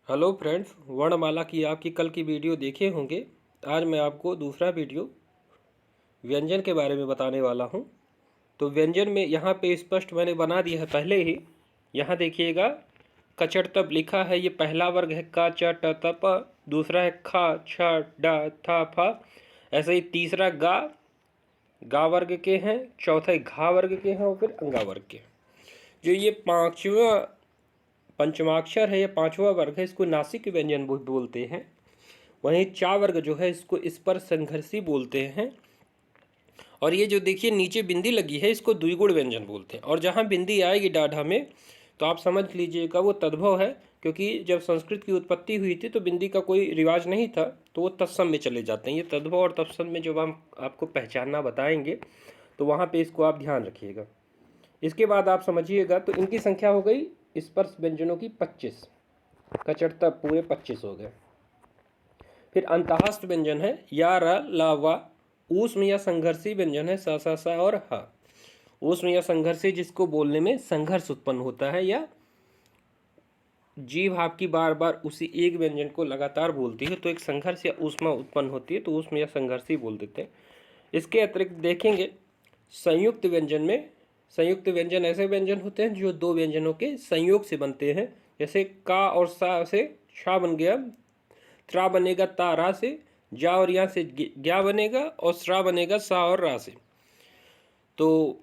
Hello friends, वर्णमाला की आपकी कल की वीडियो देखे होंगे। आज मैं आपको दूसरा वीडियो व्यंजन के बारे में बताने वाला हूं। तो व्यंजन में यहाँ पे स्पष्ट मैंने बना दिया है पहले ही। यहाँ देखिएगा, कचड़तब लिखा है, ये पहला वर्ग है का च ट त प, दूसरा है खा छ ड थ फ, ऐसे ही तीसरा गा वर्ग के हैं, चौथा घा वर्ग के हैं और फिर अंगा वर्ग के। जो ये पांचवा पंचमाक्षर है, ये पांचवा वर्ग है, इसको नासिक व्यंजन बोलते हैं। वहीं चा वर्ग जो है इसको स्पर्श संघर्षी बोलते हैं। और ये जो देखिए नीचे बिंदी लगी है, इसको द्विगुण व्यंजन बोलते हैं। और जहाँ बिंदी आएगी डाढ़ा में तो आप समझ लीजिएगा वो तद्भव है, क्योंकि जब संस्कृत की उत्पत्ति हुई थी तो बिंदी का कोई रिवाज नहीं था, तो वो तत्सम में चले जाते हैं। ये तद्भव और तत्सम में जब हम आपको पहचानना बताएंगे तो वहाँ पे इसको आप ध्यान रखिएगा। इसके बाद आप समझिएगा, तो इनकी संख्या हो गई स्पर्श व्यंजनों की 25, कचड़ता पूरे 25 हो गए। फिर अंतःस्थ व्यंजन है या र ला वा। ऊष्म या संघर्षी व्यंजन है सा सा सा और हा। ऊष्म या संघर्षी जिसको बोलने में संघर्ष उत्पन्न होता है, या जीभ आपकी बार बार उसी एक व्यंजन को लगातार बोलती है तो एक संघर्ष या ऊष्मा उत्पन्न होती है, तो ऊष्म या संघर्षी बोल देते हैं। इसके अतिरिक्त देखेंगे संयुक्त व्यंजन में, संयुक्त व्यंजन ऐसे व्यंजन होते हैं जो दो व्यंजनों के संयोग से बनते हैं। जैसे का और सा से शा बन गया, त्रा बनेगा ता रा से, जा और यहाँ से ज्ञा बनेगा, और श्रा बनेगा सा और रा से। तो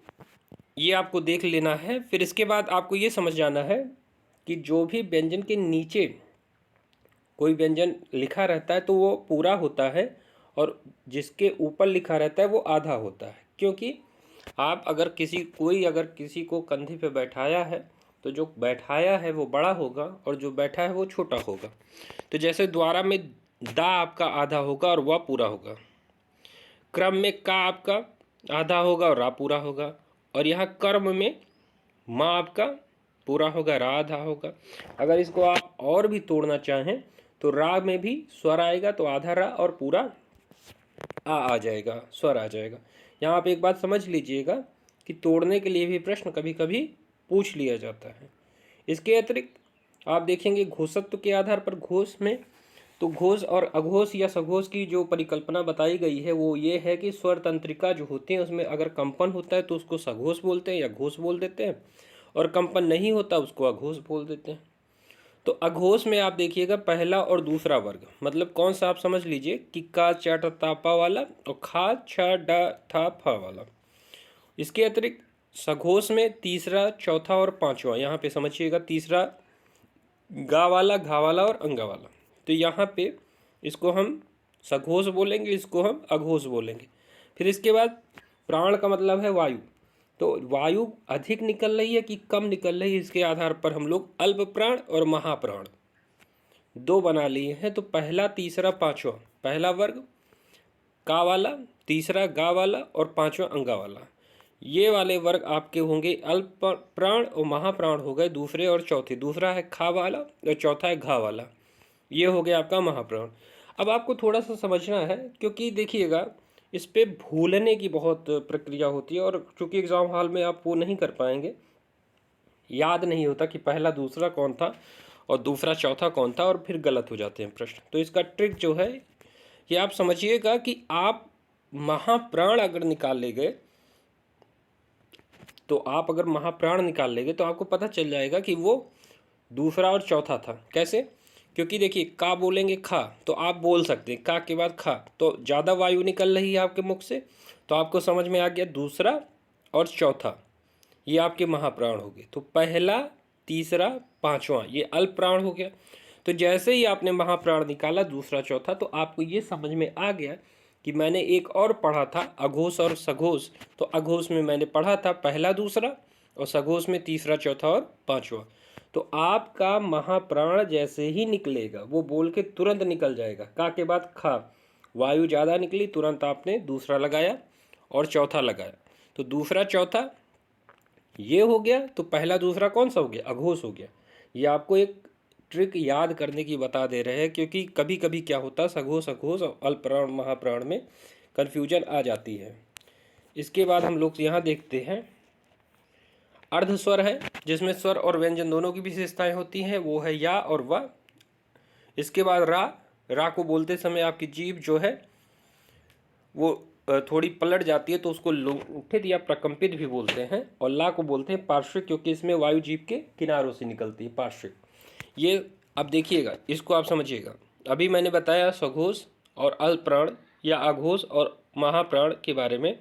ये आपको देख लेना है। फिर इसके बाद आपको ये समझ जाना है कि जो भी व्यंजन के नीचे कोई व्यंजन लिखा रहता है तो वो पूरा होता है, और जिसके ऊपर लिखा रहता है वो आधा होता है। क्योंकि आप अगर किसी को कंधे पे बैठाया है तो जो बैठाया है वो बड़ा होगा और जो बैठा है वो छोटा होगा। तो जैसे द्वारा में दा आपका आधा होगा और वह पूरा होगा, क्रम में का आपका आधा होगा और रा पूरा होगा, और यहाँ कर्म में माँ आपका पूरा होगा, रा आधा होगा। अगर इसको आप और भी तोड़ना चाहें तो रा में भी स्वर आएगा तो आधा रा और पूरा आ जाएगा, स्वर आ जाएगा। यहाँ आप एक बात समझ लीजिएगा कि तोड़ने के लिए भी प्रश्न कभी कभी पूछ लिया जाता है। इसके अतिरिक्त आप देखेंगे घोषत्व के आधार पर घोष में, तो घोष और अघोष या सघोष की जो परिकल्पना बताई गई है वो ये है कि स्वर तंत्रिका जो होती है उसमें अगर कंपन होता है तो उसको सघोष बोलते हैं या घोष बोल देते हैं, और कंपन नहीं होता उसको अघोष बोल देते हैं। तो अघोष में आप देखिएगा पहला और दूसरा वर्ग, मतलब कौन सा आप समझ लीजिए कि का च ट ता पा वाला और खा छ ड था फा वाला। इसके अतिरिक्त सघोष में तीसरा, चौथा और पांचवा, यहाँ पे समझिएगा तीसरा गा वाला, घा वाला और अंगा वाला। तो यहाँ पे इसको हम सघोष बोलेंगे, इसको हम अघोष बोलेंगे। फिर इसके बाद प्राण का मतलब है वायु। तो वायु अधिक निकल रही है कि कम निकल रही है, इसके आधार पर हम लोग अल्प प्राण और महाप्राण दो बना लिए हैं। तो पहला, तीसरा, पांचवा, पहला वर्ग का वाला, तीसरा गा वाला और पांचवा अंगा वाला, ये वाले वर्ग आपके होंगे अल्प प्राण, और महाप्राण हो गए दूसरे और चौथे। दूसरा है खा वाला और चौथा है घा वाला, ये हो गया आपका महाप्राण। अब आपको थोड़ा सा समझना है, क्योंकि देखिएगा इस पे भूलने की बहुत प्रक्रिया होती है, और चूंकि एग्ज़ाम हॉल में आप वो नहीं कर पाएंगे, याद नहीं होता कि पहला दूसरा कौन था और दूसरा चौथा कौन था, और फिर गलत हो जाते हैं प्रश्न। तो इसका ट्रिक जो है ये आप समझिएगा कि आप महाप्राण अगर निकाल ले गए, तो आप अगर महाप्राण निकाल लेंगे तो आपको पता चल जाएगा कि वो दूसरा और चौथा था। कैसे? क्योंकि देखिए का बोलेंगे खा, तो आप बोल सकते हैं का के बाद खा, तो ज़्यादा वायु निकल रही है आपके मुख से, तो आपको समझ में आ गया दूसरा और चौथा ये आपके महाप्राण हो गए। तो पहला, तीसरा, पांचवा ये अल्प प्राण हो गया। तो जैसे ही आपने महाप्राण निकाला दूसरा, चौथा, तो आपको ये समझ में आ गया कि मैंने एक और पढ़ा था अघोष और सघोष। तो अघोष में मैंने पढ़ा था पहला, दूसरा, और सघोष में तीसरा, चौथा और पांचवा। तो आपका महाप्राण जैसे ही निकलेगा वो बोल के तुरंत निकल जाएगा। का के बाद खा, वायु ज़्यादा निकली, तुरंत आपने दूसरा लगाया और चौथा लगाया, तो दूसरा चौथा ये हो गया। तो पहला दूसरा कौन सा हो गया? अघोष हो गया। ये आपको एक ट्रिक याद करने की बता दे रहे हैं, क्योंकि कभी कभी क्या होता है सघोष, अघोष और अल्पप्राण महाप्राण में कन्फ्यूजन आ जाती है। इसके बाद हम लोग यहाँ देखते हैं अर्धस्वर है, जिसमें स्वर और व्यंजन दोनों की विशेषताएं होती हैं, वो है या और वा। इसके बाद रा को बोलते समय आपकी जीभ जो है वो थोड़ी पलट जाती है, तो उसको लुंठित या प्रकंपित भी बोलते हैं। और ला को बोलते हैं पार्श्विक, क्योंकि इसमें वायु जीभ के किनारों से निकलती है, पार्श्विक। ये अब देखिएगा, इसको आप समझिएगा। अभी मैंने बताया सघोष और अल्पप्राण या अघोष और महाप्राण के बारे में।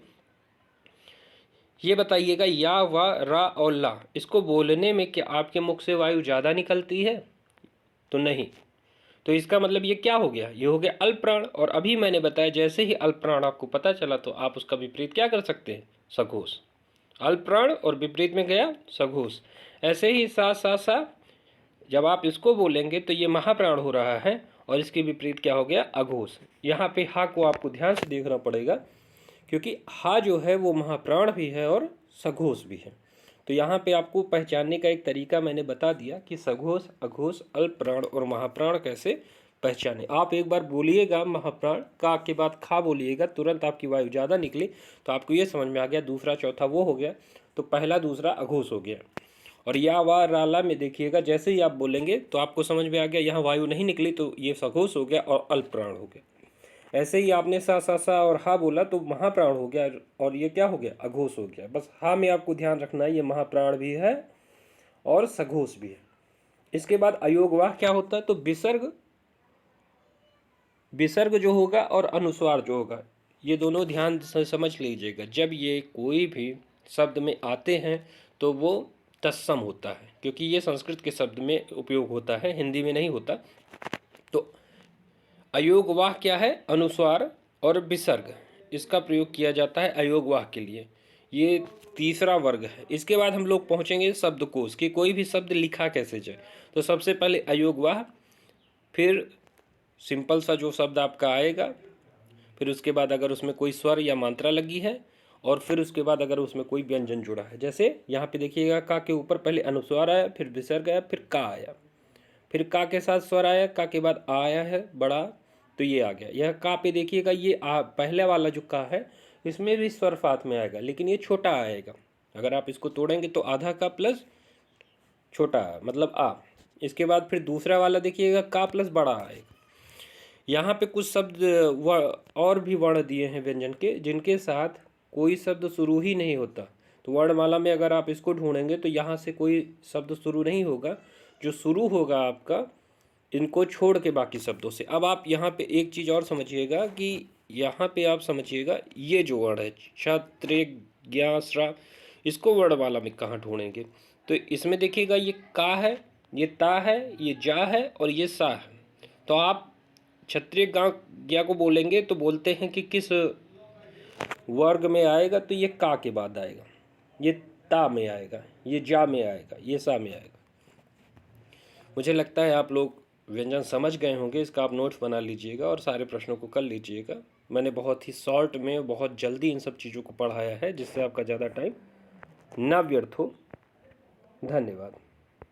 ये बताइएगा, या, वा, रा और ला, इसको बोलने में क्या आपके मुख से वायु ज़्यादा निकलती है? तो नहीं। तो इसका मतलब ये क्या हो गया? ये हो गया अल्पप्राण। और अभी मैंने बताया जैसे ही अल्पप्राण आपको पता चला तो आप उसका विपरीत क्या कर सकते हैं? सघोष। अल्पप्राण और विपरीत में गया सघोष। ऐसे ही सा सा सा, जब आप इसको बोलेंगे तो ये महाप्राण हो रहा है, और इसके विपरीत क्या हो गया? अघोष। यहाँ पे हा को आपको ध्यान से देखना पड़ेगा, क्योंकि हा जो है वो महाप्राण भी है और सघोष भी है। तो यहाँ पे आपको पहचानने का एक तरीका मैंने बता दिया कि सघोष, अघोष, अल्पप्राण और महाप्राण कैसे पहचाने। आप एक बार बोलिएगा महाप्राण, का के बाद खा बोलिएगा, तुरंत आपकी वायु ज़्यादा निकली तो आपको ये समझ में आ गया, दूसरा चौथा वो हो गया। तो पहला दूसरा अघोष हो गया। और या, वा, राला में देखिएगा, जैसे ही आप बोलेंगे तो आपको समझ में आ गया यहाँ वायु नहीं निकली तो ये सघोष हो गया और अल्पप्राण हो गया। ऐसे ही आपने सा और हा बोला तो महाप्राण हो गया, और ये क्या हो गया? अघोष हो गया। बस हा में आपको ध्यान रखना है, ये महाप्राण भी है और सघोष भी है। इसके बाद अयोगवाह क्या होता है? तो विसर्ग जो होगा और अनुस्वार जो होगा, ये दोनों ध्यान से समझ लीजिएगा। जब ये कोई भी शब्द में आते हैं तो वो तत्सम होता है, क्योंकि ये संस्कृत के शब्द में उपयोग होता है, हिंदी में नहीं होता। तो अयोगवाह क्या है? अनुस्वार और विसर्ग, इसका प्रयोग किया जाता है अयोगवाह के लिए। ये तीसरा वर्ग है। इसके बाद हम लोग पहुंचेंगे शब्दकोश कि कोई भी शब्द लिखा कैसे जाए। तो सबसे पहले अयोगवाह, फिर सिंपल सा जो शब्द आपका आएगा, फिर उसके बाद अगर उसमें कोई स्वर या मात्रा लगी है, और फिर उसके बाद अगर उसमें कोई व्यंजन जुड़ा है। जैसे यहाँ पे देखिएगा, का के ऊपर पहले अनुस्वार आया, फिर विसर्ग आया, फिर का आया, फिर का के साथ स्वर आया, का के बाद आ आया है बड़ा, तो ये आ गया। यह का पे देखिएगा, ये पहले वाला जो का है इसमें भी स्वर साथ में आएगा, लेकिन ये छोटा आएगा। अगर आप इसको तोड़ेंगे तो आधा का प्लस छोटा मतलब आ। इसके बाद फिर दूसरा वाला देखिएगा, का प्लस बड़ा आएगा। यहाँ पे कुछ शब्द और भी वर्ण दिए हैं व्यंजन के, जिनके साथ कोई शब्द शुरू ही नहीं होता। तो वर्णमाला में अगर आप इसको ढूंढेंगे तो यहाँ से कोई शब्द शुरू नहीं होगा, जो शुरू होगा आपका इनको छोड़ के बाकी शब्दों से। अब आप यहाँ पे एक चीज़ और समझिएगा कि यहाँ पे आप समझिएगा, ये जो वर्ण है क्षत्रिय ज्ञा श्रा, इसको वर्णमाला में कहाँ ढूंढेंगे? तो इसमें देखिएगा, ये का है, ये ता है, ये जा है और ये सा है। तो आप क्षत्रिय ज्ञा को बोलेंगे तो बोलते हैं कि किस वर्ग में आएगा? तो ये का के बाद आएगा, ये ता में आएगा, ये जा में आएगा, ये सा में आएगा। मुझे लगता है आप लोग व्यंजन समझ गए होंगे। इसका आप नोट्स बना लीजिएगा और सारे प्रश्नों को कर लीजिएगा। मैंने बहुत ही शॉर्ट में बहुत जल्दी इन सब चीज़ों को पढ़ाया है, जिससे आपका ज़्यादा टाइम ना व्यर्थ हो। धन्यवाद।